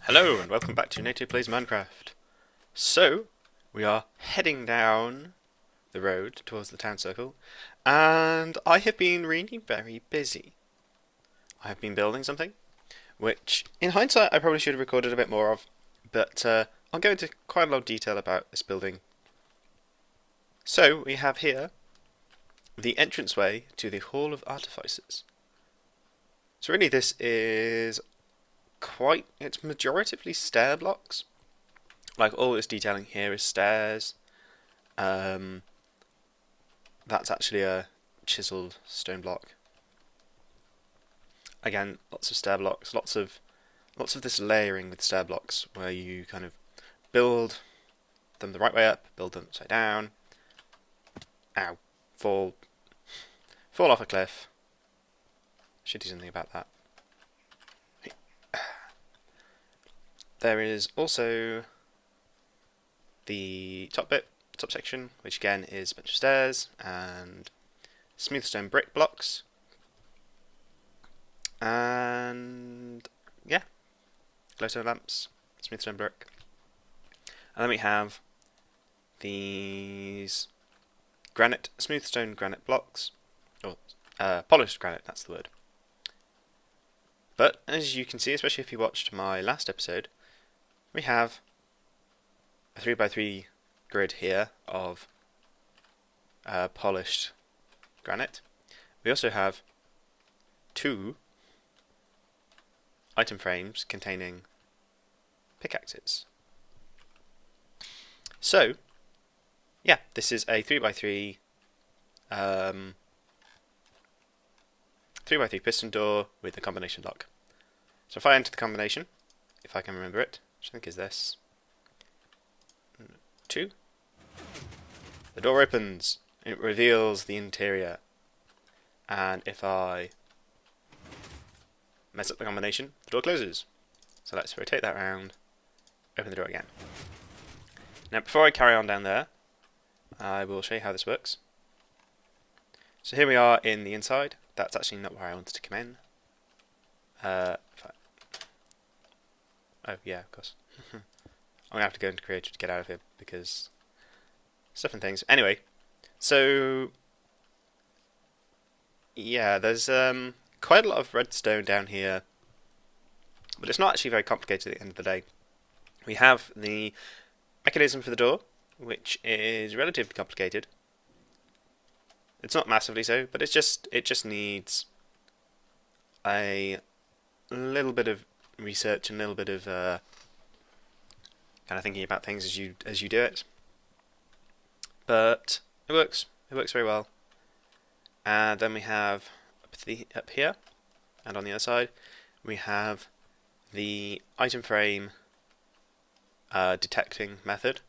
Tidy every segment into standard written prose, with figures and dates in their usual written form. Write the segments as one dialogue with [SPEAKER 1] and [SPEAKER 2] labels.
[SPEAKER 1] Hello and welcome back to NATO Plays Minecraft. So, we are heading down the road towards the town circle, and I have been really very busy. I have been building something, which in hindsight I probably should have recorded a bit more of, but I'll go into quite a lot of detail about this building. So, we have here the entranceway to the Hall of Artificers. So really this is it's majoritively stair blocks. Like all this detailing here is stairs. That's actually a chiseled stone block. Again, lots of stair blocks, lots of this layering with stair blocks where you kind of build them the right way up, build them upside down. Ow. Fall off a cliff. Should do something about that. There is also the top section, which again is a bunch of stairs and smooth stone brick blocks. And yeah, glowstone lamps, smooth stone brick. And then we have these smooth stone granite blocks, or polished granite, that's the word. But as you can see, especially if you watched my last episode, we have a 3x3 grid here of polished granite. We also have two item frames containing pickaxes. So, yeah, this is a 3x3 3x3 piston door with a combination lock. So if I enter the combination, if I can remember it, which I think is this, 2, the door opens, it reveals the interior, and if I mess up the combination, the door closes. So let's rotate that around, open the door again. Now before I carry on down there, I will show you how this works. So here we are in the inside. That's actually not where I wanted to come in. Oh yeah, of course. I'm gonna have to go into creative to get out of here because stuff and things. Anyway, so yeah, there's quite a lot of redstone down here, but it's not actually very complicated at the end of the day. We have the mechanism for the door, which is relatively complicated. It's not massively so, but it just needs a little bit of research and a little bit of kind of thinking about things as you do it. But it works. It works very well. And then we have up here and on the other side we have the item frame detecting method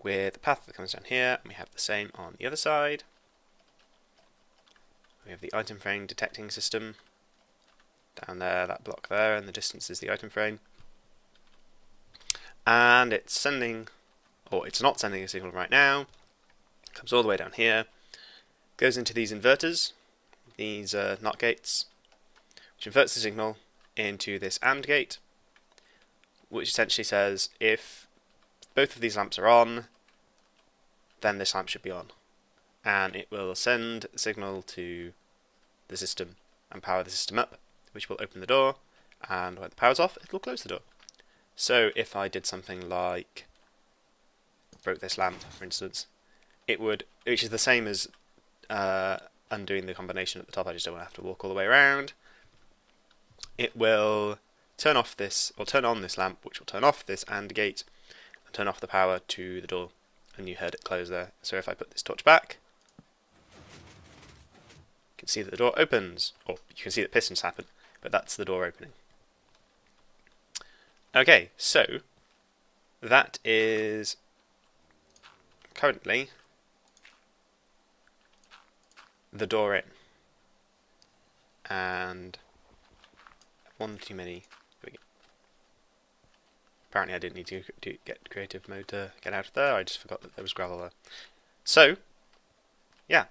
[SPEAKER 1] with the path that comes down here, and we have the same on the other side. We have the item frame detecting system down there, that block there, and the distance is the item frame. And it's sending, or it's not sending a signal right now. It comes all the way down here, goes into these inverters, these NOT gates, which inverts the signal into this AND gate, which essentially says if both of these lamps are on, then this lamp should be on. And it will send a signal to the system and power the system up, which will open the door, and when the power's off, it will close the door. So if I did something like broke this lamp, for instance, it would, which is the same as undoing the combination at the top, I just don't want to have to walk all the way around. It will turn off this, or turn on this lamp, which will turn off this AND gate, and turn off the power to the door. And you heard it close there. So if I put this torch back, you can see that the door opens, or you can see that pistons happen, but that's the door opening. Okay, so that is currently the door in. And one too many. Apparently I didn't need to get creative mode to get out of there, I just forgot that there was gravel there. So, yeah.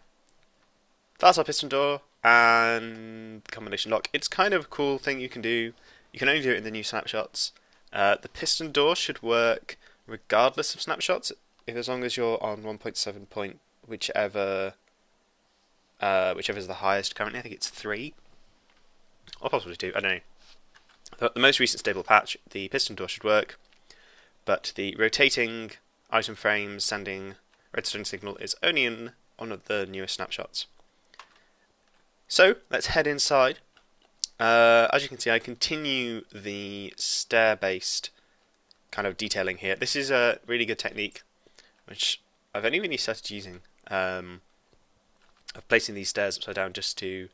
[SPEAKER 1] That's our piston door and combination lock. It's kind of a cool thing you can do. You can only do it in the new snapshots. The piston door should work regardless of snapshots, as long as you're on 1.7 point, whichever is the highest currently. I think it's 3, or possibly 2. I don't know. The most recent stable patch, the piston door should work, but the rotating item frame sending redstone signal is only in one of the newest snapshots. So let's head inside. As you can see, I continue the stair-based kind of detailing here. This is a really good technique, which I've only really started using, of placing these stairs upside down just to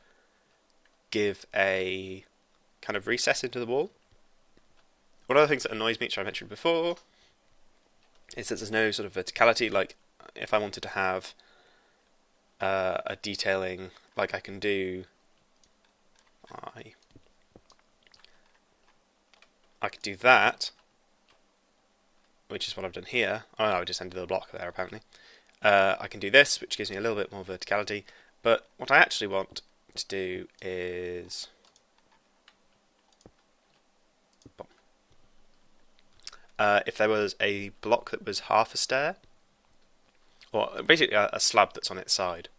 [SPEAKER 1] give a kind of recess into the wall. One of the things that annoys me, which I mentioned before, is that there's no sort of verticality. Like, if I wanted to have a detailing like I can do, I could do that, which is what I've done here. Oh no, I just ended the block there apparently. I can do this, which gives me a little bit more verticality, but what I actually want to do is if there was a block that was half a stair, or basically a slab that's on its side,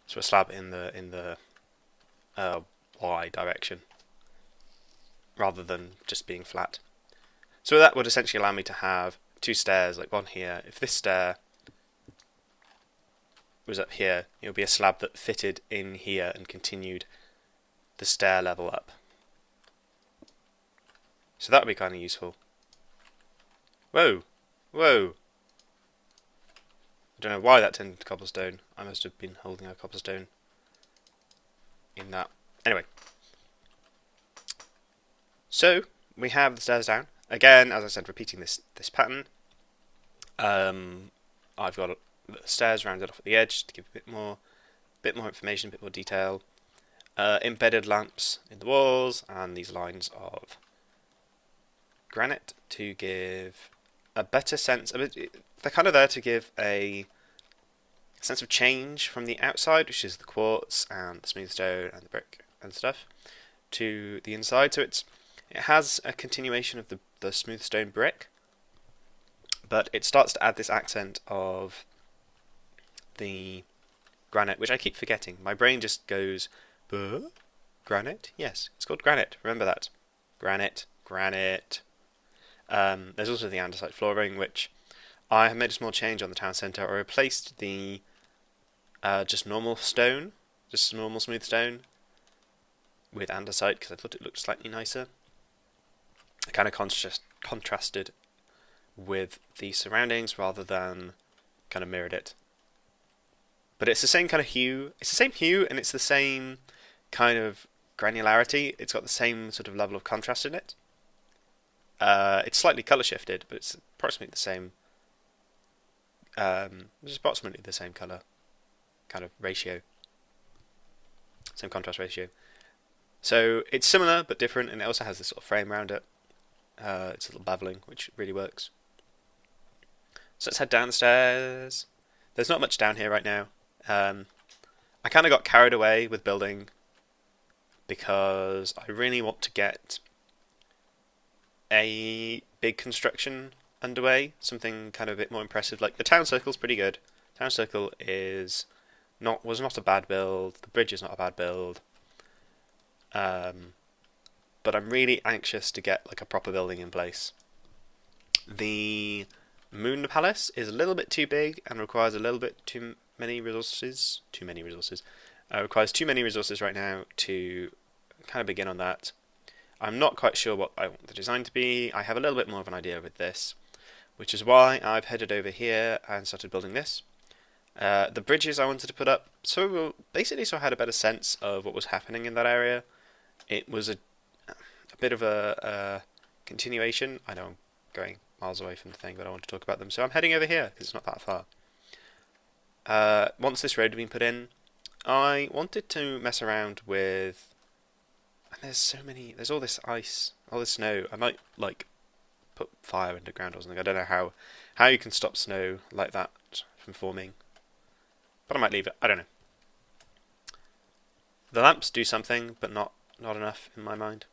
[SPEAKER 1] so a slab in the Y direction, rather than just being flat. So that would essentially allow me to have 2 stairs, like one here. If this stair was up here, it would be a slab that fitted in here and continued the stair level up. So that would be kind of useful. Whoa! Whoa! I don't know why that turned into cobblestone. I must have been holding a cobblestone in that. Anyway. So, we have the stairs down. Again, as I said, repeating this pattern. I've got the stairs rounded off at the edge to give a bit more information, a bit more detail. Embedded lamps in the walls, and these lines of granite to give a better sense. They're kind of there to give a sense of change from the outside, which is the quartz and the smooth stone and the brick and stuff, to the inside. So it has a continuation of the smooth stone brick, but it starts to add this accent of the granite, which I keep forgetting. My brain just goes, granite? Yes, it's called granite. Remember that. Granite. There's also the andesite flooring, which I have made a small change on the town centre. I replaced the just normal stone, just normal smooth stone, with andesite because I thought it looked slightly nicer. I kind of contrasted with the surroundings rather than kind of mirrored it. But it's the same kind of hue. It's the same hue and it's the same kind of granularity. It's got the same sort of level of contrast in it. It's slightly colour shifted, but it's approximately the same. It's approximately the same colour kind of ratio, same contrast ratio. So it's similar but different, and it also has this sort of frame around it. It's a little beveling, which really works. So let's head down the stairs. There's not much down here right now. I kind of got carried away with building because I really want to get a big construction underway, something kind of a bit more impressive. Like the town circle's pretty good. Town circle was not a bad build. The bridge is not a bad build. But I'm really anxious to get like a proper building in place. The Moon Palace is a little bit too big and requires a little bit too many resources. Requires too many resources right now to kind of begin on that. I'm not quite sure what I want the design to be. I have a little bit more of an idea with this, which is why I've headed over here and started building this. The bridges I wanted to put up, so I had a better sense of what was happening in that area. It was a bit of a continuation. I know I'm going miles away from the thing, but I want to talk about them, so I'm heading over here because it's not that far. Once this road had been put in, I wanted to mess around with. And there's all this ice, all this snow. I might like put fire underground or something. I don't know how you can stop snow like that from forming, but I might leave it. I don't know. The lamps do something, but not enough in my mind.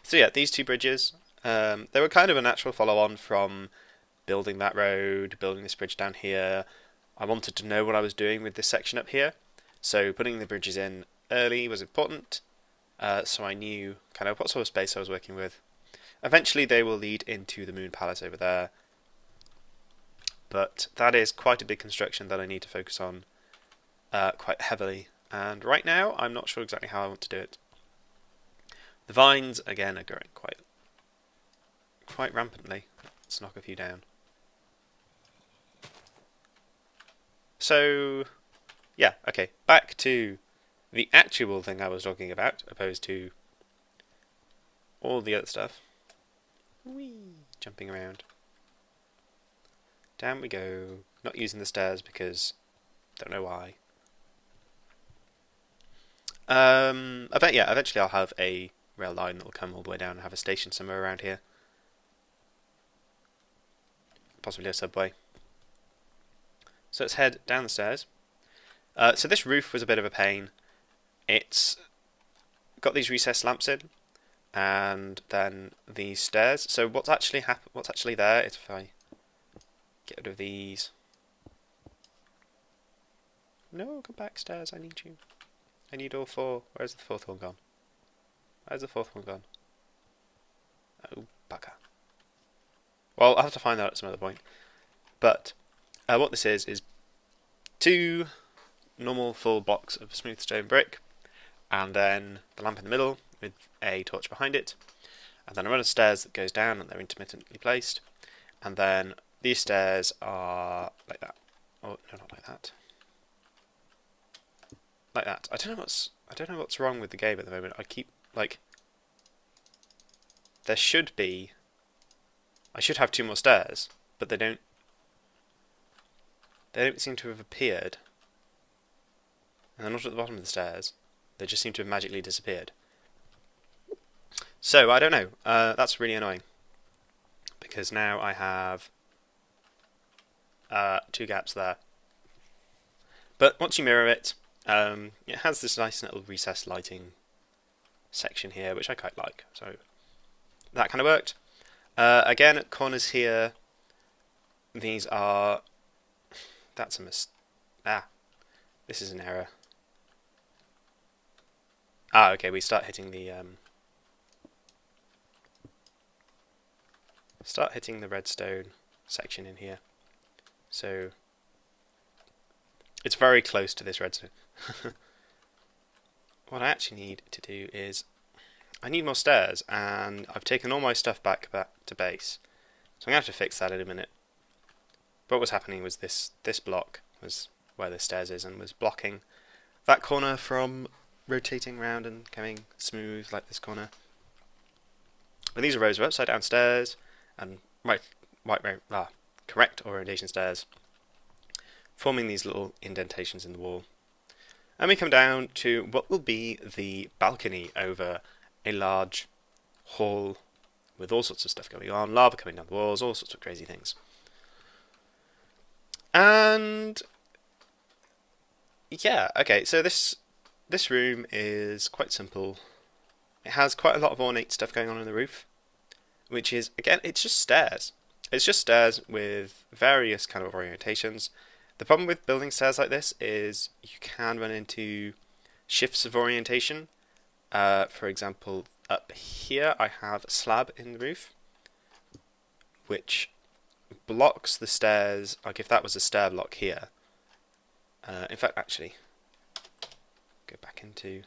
[SPEAKER 1] So yeah, these two bridges, They were kind of a natural follow-on from building that road, building this bridge down here. I wanted to know what I was doing with this section up here, so putting the bridges in early was important, so I knew kind of what sort of space I was working with. Eventually they will lead into the Moon Palace over there, but that is quite a big construction that I need to focus on quite heavily, and right now I'm not sure exactly how I want to do it. The vines, again, are growing quite rampantly. Let's knock a few down. So, yeah, okay, back to the actual thing I was talking about, opposed to all the other stuff. Whee! Jumping around. Down we go. Not using the stairs because don't know why. I bet, yeah, eventually I'll have a rail line that will come all the way down and have a station somewhere around here. Possibly a subway. So let's head down the stairs. So this roof was a bit of a pain. It's got these recessed lamps in, and then these stairs. So what's actually there is, if I get rid of these. No, come back, stairs. I need you. I need all four. Where's the fourth one gone? Where's the fourth one gone? Oh, bugger. Well, I'll have to find that at some other point. But what this is two normal full blocks of smooth stone brick, and then the lamp in the middle with a torch behind it, and then a run of stairs that goes down, and they're intermittently placed, and then these stairs are like that. Oh no, not like that. Like that. I don't know what's wrong with the game at the moment. I keep there should be. I should have two more stairs, but they don't. They don't seem to have appeared. And they're not at the bottom of the stairs. They just seem to have magically disappeared. So, I don't know. That's really annoying. Because now I have two gaps there. But once you mirror it, it has this nice little recessed lighting section here, which I quite like. So, that kind of worked. Again, at corners here, these are... That's a this is an error. Okay, we start hitting the redstone section in here. So it's very close to this redstone. What I actually need to do is I need more stairs, and I've taken all my stuff back to base. So I'm gonna have to fix that in a minute. But what was happening was this block was where the stairs is and was blocking that corner from rotating round and coming smooth like this corner. And these are rows of upside down stairs and correct orientation stairs, forming these little indentations in the wall. And we come down to what will be the balcony over a large hall with all sorts of stuff going on, lava coming down the walls, all sorts of crazy things. And yeah, okay, so this room is quite simple. It has quite a lot of ornate stuff going on in the roof, which is, again, it's just stairs. It's just stairs with various kind of orientations. The problem with building stairs like this is you can run into shifts of orientation. For example, up here I have a slab in the roof, which blocks the stairs, like if that was a stair block here. In fact, actually, go back into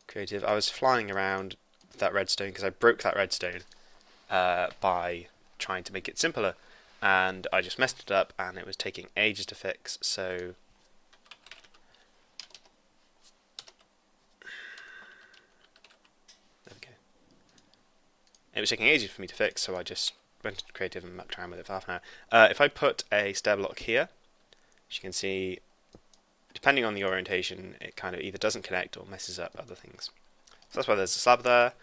[SPEAKER 1] creative. I was flying around that redstone because I broke that redstone by trying to make it simpler, and I just messed it up, and it was taking ages to fix. So there we go. It was taking ages for me to fix, so I just went into creative and mucked around with it for half an hour. If I put a stair block here, as you can see, depending on the orientation, it kind of either doesn't connect or messes up other things. So that's why there's a slab there.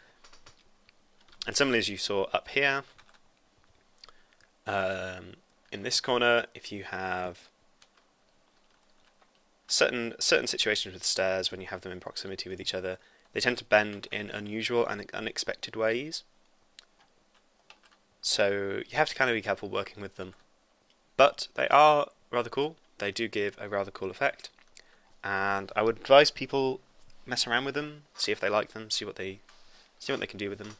[SPEAKER 1] And similarly, as you saw up here, in this corner, if you have certain situations with stairs, when you have them in proximity with each other, they tend to bend in unusual and unexpected ways. so you have to kind of be careful working with them. But they are rather cool. They do give a rather cool effect, and I would advise people mess around with them, see if they like them, see what they can do with them.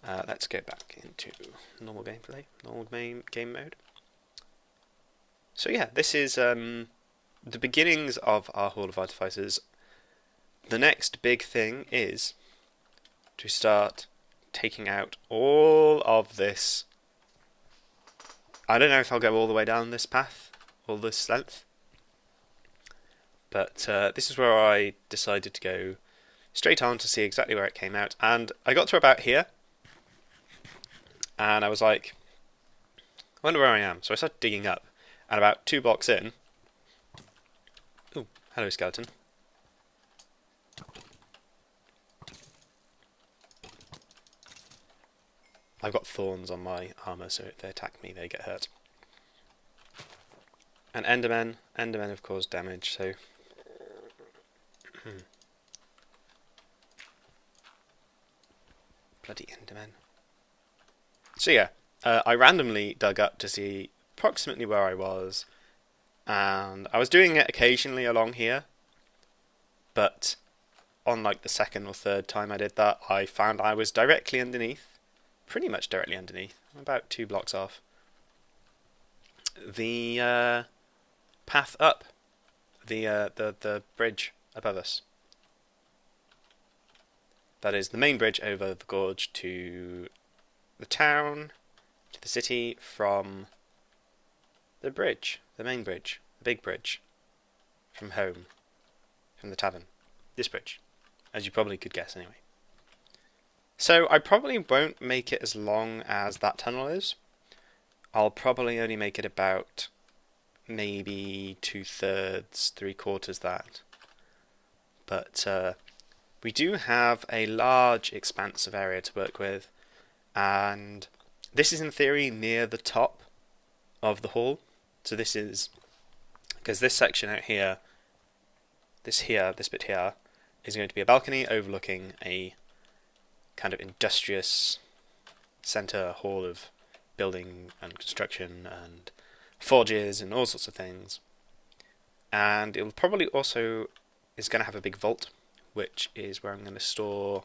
[SPEAKER 1] Let's go back into normal gameplay, normal game mode. So yeah, this is the beginnings of our Hall of Artificers. The next big thing is to start taking out all of this. I don't know if I'll go all the way down this path, all this length, but this is where I decided to go straight on to see exactly where it came out, and I got to about here, and I was like, I wonder where I am. So I started digging up, and about 2 blocks in, ooh, hello skeleton. I've got thorns on my armour, so if they attack me, they get hurt. And Endermen have caused damage, so... Bloody Endermen. So yeah, I randomly dug up to see approximately where I was, and I was doing it occasionally along here, but on like the second or third time I did that, I found I was directly underneath, pretty much directly underneath, about 2 blocks off, the path up, the bridge above us. That is the main bridge over the gorge to the town, to the city, from the bridge, the main bridge, the big bridge, from home, from the tavern. This bridge, as you probably could guess anyway. So I probably won't make it as long as that tunnel is. I'll probably only make it about maybe 2/3, 3/4 that. But we do have a large expanse of area to work with, and this is in theory near the top of the hall. So this is, because this section out here, this bit here, is going to be a balcony overlooking a kind of industrious centre hall of building and construction and forges and all sorts of things. And it will probably also is going to have a big vault, which is where I'm going to store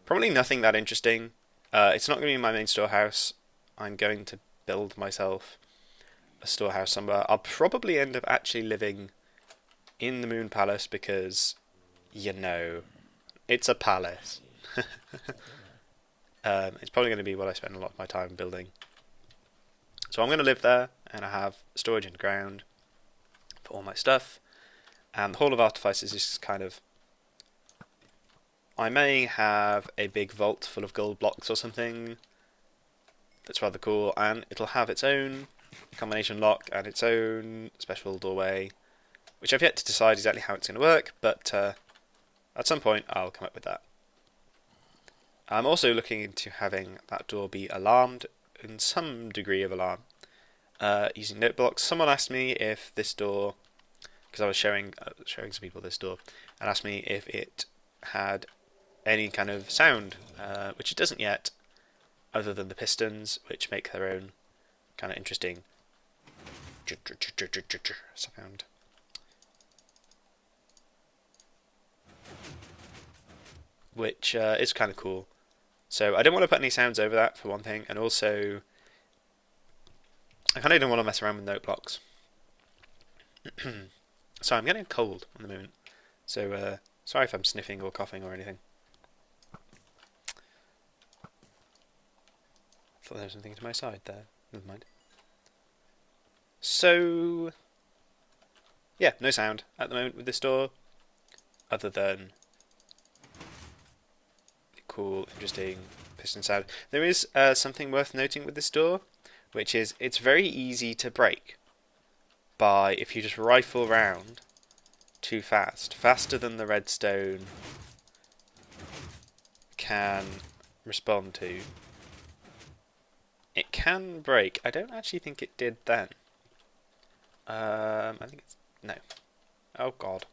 [SPEAKER 1] probably nothing that interesting. It's not going to be my main storehouse. I'm going to build myself a storehouse somewhere. I'll probably end up actually living in the Moon Palace because, you know, it's a palace. It's probably going to be what I spend a lot of my time building. So I'm going to live there, and I have storage underground for all my stuff. And the Hall of Artificers is kind of... I may have a big vault full of gold blocks or something. That's rather cool, and it'll have its own combination lock and its own special doorway, which I've yet to decide exactly how it's going to work, but at some point I'll come up with that. I'm also looking into having that door be alarmed, in some degree of alarm, using note blocks. Someone asked me if this door, because I was showing some people this door, and asked me if it had any kind of sound, which it doesn't yet, other than the pistons, which make their own kind of interesting sound. Which is kind of cool. So I don't want to put any sounds over that, for one thing, and also I kind of don't want to mess around with note blocks. So I'm getting cold at the moment, so sorry if I'm sniffing or coughing or anything. I thought there was something to my side there. Never mind. So yeah, no sound at the moment with this door, other than cool, interesting piston sound. There is something worth noting with this door, which is it's very easy to break by if you just rifle round too fast, faster than the redstone can respond to. It can break. I don't actually think it did then. I think it's... no. Oh god.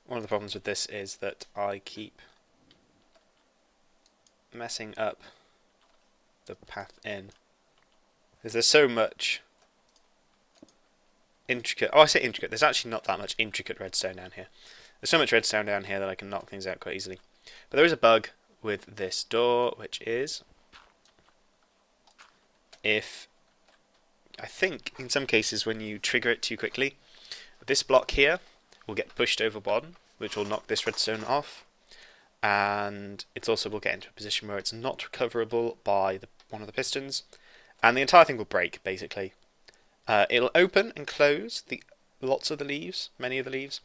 [SPEAKER 1] One of the problems with this is that I keep messing up the path in. Because there's so much intricate... Oh, I say intricate. There's actually not that much intricate redstone down here. There's so much redstone down here that I can knock things out quite easily. But there is a bug with this door, which is... I think in some cases when you trigger it too quickly, this block here will get pushed over one, which will knock this redstone off, and it also will get into a position where it's not recoverable by one of the pistons, and the entire thing will break, basically. It'll open and close lots of the leaves, many of the leaves,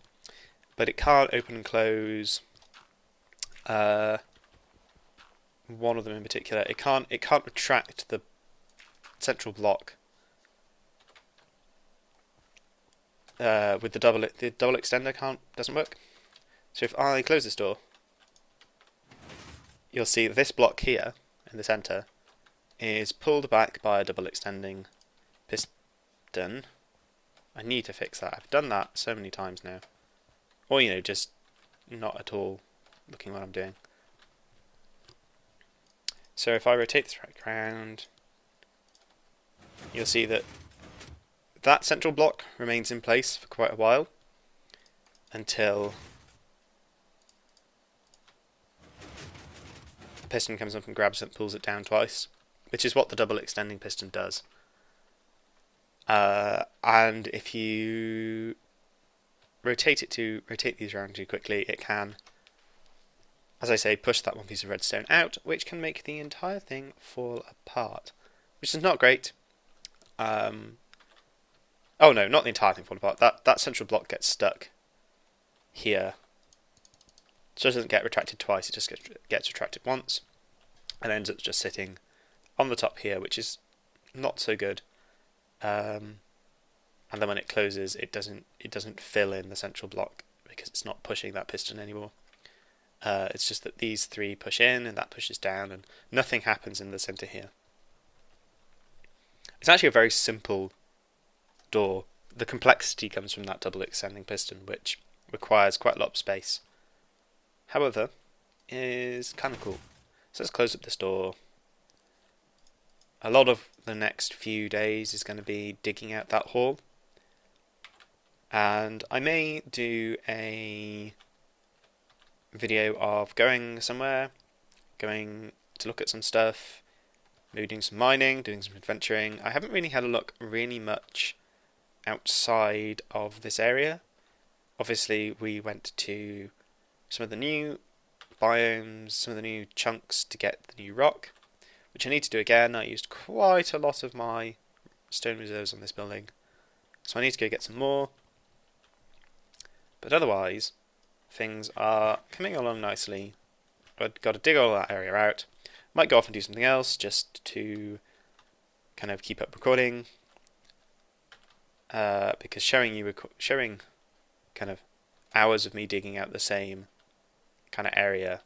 [SPEAKER 1] but it can't open and close one of them in particular. It can't retract the central block with the double extender doesn't work. So if I close this door, you'll see this block here in the center is pulled back by a double extending piston. I need to fix that. I've done that so many times now, or just not at all looking what I'm doing. So if I rotate this right around, you'll see that central block remains in place for quite a while until the piston comes up and grabs it and pulls it down twice, which is what the double extending piston does. And if you rotate these around too quickly, it can, as I say, push that one piece of redstone out, which can make the entire thing fall apart, which is not great. Oh no, not the entire thing fall apart. That central block gets stuck here. So it doesn't get retracted twice, it just gets retracted once, and ends up just sitting on the top here, which is not so good. And then when it closes, it doesn't fill in the central block because it's not pushing that piston anymore. It's just that these three push in and that pushes down, and nothing happens in the center here. It's actually a very simple door. The complexity comes from that double extending piston, which requires quite a lot of space. However, is kind of cool. So let's close up this door. A lot of the next few days is going to be digging out that hall, and I may do a video of going somewhere, going to look at some stuff, maybe doing some mining, doing some adventuring. I haven't really had a look really much outside of this area. Obviously we went to some of the new biomes, some of the new chunks to get the new rock, which I need to do again. I used quite a lot of my stone reserves on this building, so I need to go get some more. But otherwise, things are coming along nicely. I've got to dig all that area out. Might go off and do something else just to kind of keep up recording, because showing kind of hours of me digging out the same kind of area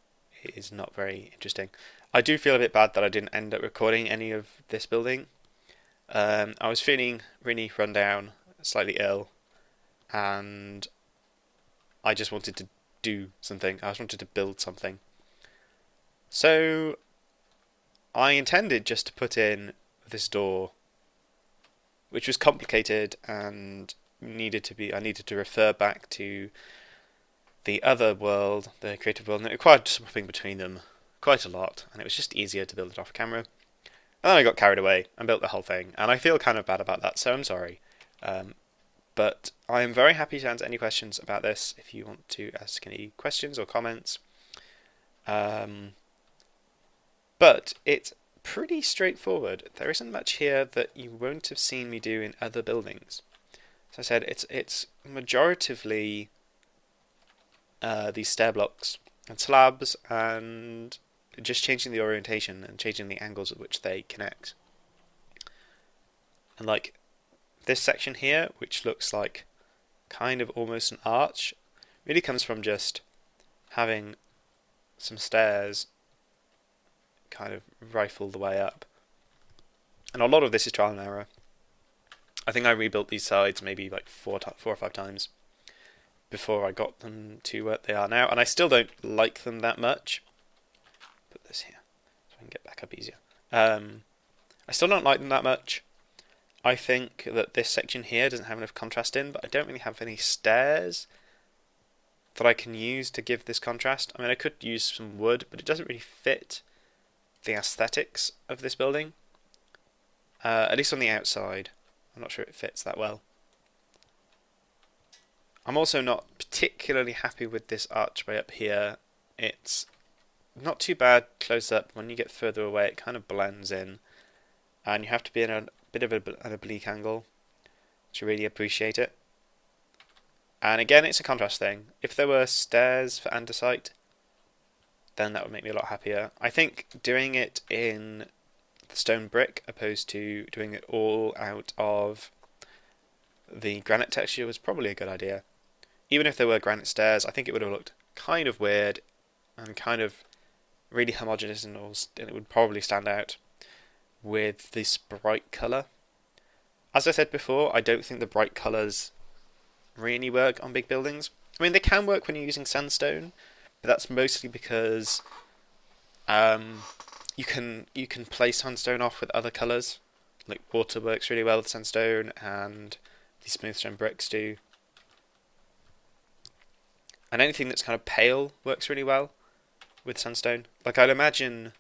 [SPEAKER 1] is not very interesting. I do feel a bit bad that I didn't end up recording any of this building. I was feeling really run down, slightly ill, and I just wanted to do something. I just wanted to build something. So I intended just to put in this door, which was complicated and I needed to refer back to the other world, the creative world, and it required swapping between them quite a lot, and it was just easier to build it off camera. And then I got carried away and built the whole thing, and I feel kind of bad about that, so I'm sorry. But I am very happy to answer any questions about this if you want to ask any questions or comments. But it's pretty straightforward. There isn't much here that you won't have seen me do in other buildings. As I said, it's majoritively these stair blocks and slabs, and just changing the orientation and changing the angles at which they connect. And like this section here, which looks like kind of almost an arch, really comes from just having some stairs kind of rifle the way up. And a lot of this is trial and error. I think I rebuilt these sides maybe like four or five times before I got them to where they are now, and I still don't like them that much. Put this here. I can get back up easier. I still don't like them that much. I think that this section here doesn't have enough contrast in, but I don't really have any stairs that I can use to give this contrast. I mean, I could use some wood, but it doesn't really fit the aesthetics of this building. At least on the outside. I'm not sure it fits that well. I'm also not particularly happy with this archway up here. It's not too bad close up. When you get further away, it kind of blends in. And you have to be in a bit of an oblique angle to really appreciate it. And again, it's a contrast thing. If there were stairs for andesite, then that would make me a lot happier. I think doing it in the stone brick opposed to doing it all out of the granite texture was probably a good idea. Even if there were granite stairs, I think it would have looked kind of weird and kind of really homogeneous, and it would probably stand out with this bright colour. As I said before, I don't think the bright colours really work on big buildings. I mean, they can work when you're using sandstone, but that's mostly because you can play sandstone off with other colours. Like water works really well with sandstone, and the smooth stone bricks do. And anything that's kind of pale works really well with sandstone. Like I'd imagine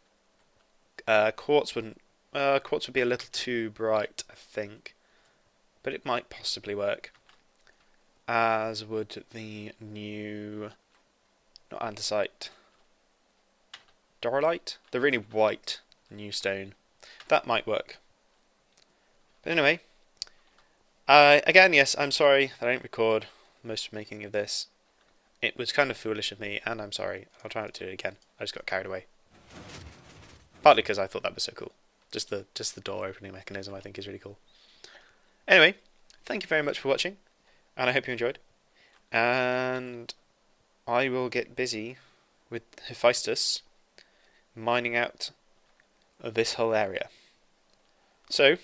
[SPEAKER 1] quartz would be a little too bright, I think, but it might possibly work. As would the new, not andesite, dorolite, the really white new stone. That might work. But anyway, again, yes, I'm sorry that I didn't record most of the making of this. It was kind of foolish of me, and I'm sorry. I'll try not to do it again. I just got carried away. Partly because I thought that was so cool. Just the door opening mechanism I think is really cool. Anyway, thank you very much for watching, and I hope you enjoyed. And I will get busy with Hephaestus mining out this whole area. So,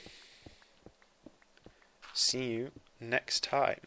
[SPEAKER 1] see you next time.